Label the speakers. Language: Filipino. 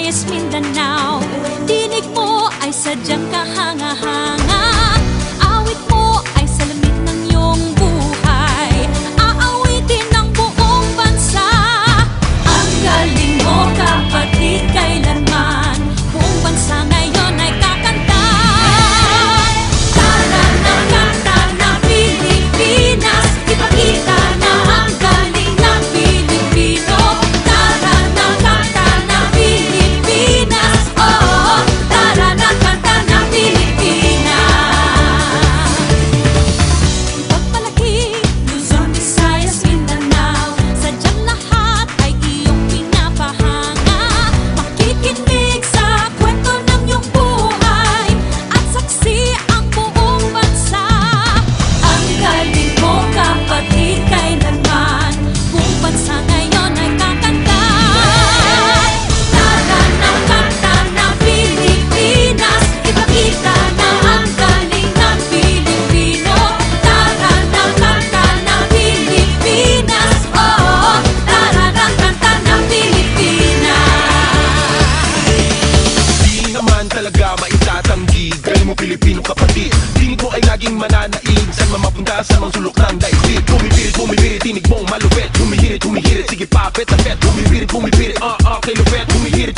Speaker 1: Visayas, Mindanao. Tinig mo ay sadyang kahanga-hanga. Awit mo ay salamin ng iyong buhay. Aawitin ng buong bansa. Ang galing mo, kapatid, kailanman buong bansa ngayon ay kakanta. Tara na, kanta na Pilipinas, ipakita na ang galing ng Pilipino. Tara na, kanta na Pilipinas, oh, tara na, kanta na Pilipinas. Pagpalaki, Luzon, Visayas, Mindanao, sadyang lahat ay iyong pinapahanga. Makikinig sa kwento ng iyong buhay at saksi ang buong bansa. Ang galing mo, kapatid, kailanman buong bansa ngayon ay kakanta. Tara na, kanta na Pilipinas, ipakita na ang galing ng Pilipino. Tara na, kanta na Pilipinas, oh, tara na, kanta na Pilipinas.
Speaker 2: Di naman talaga maitatanggi, galing mo Pilipino kapatid. Tinig mo ay laging mananaig, saan man mapunta sa mga sulok ng daigdig. Bumibirit, tinig mong malupit. Humihirit, sige papet na pet. Bumibirit, kay lupet. Humihirit,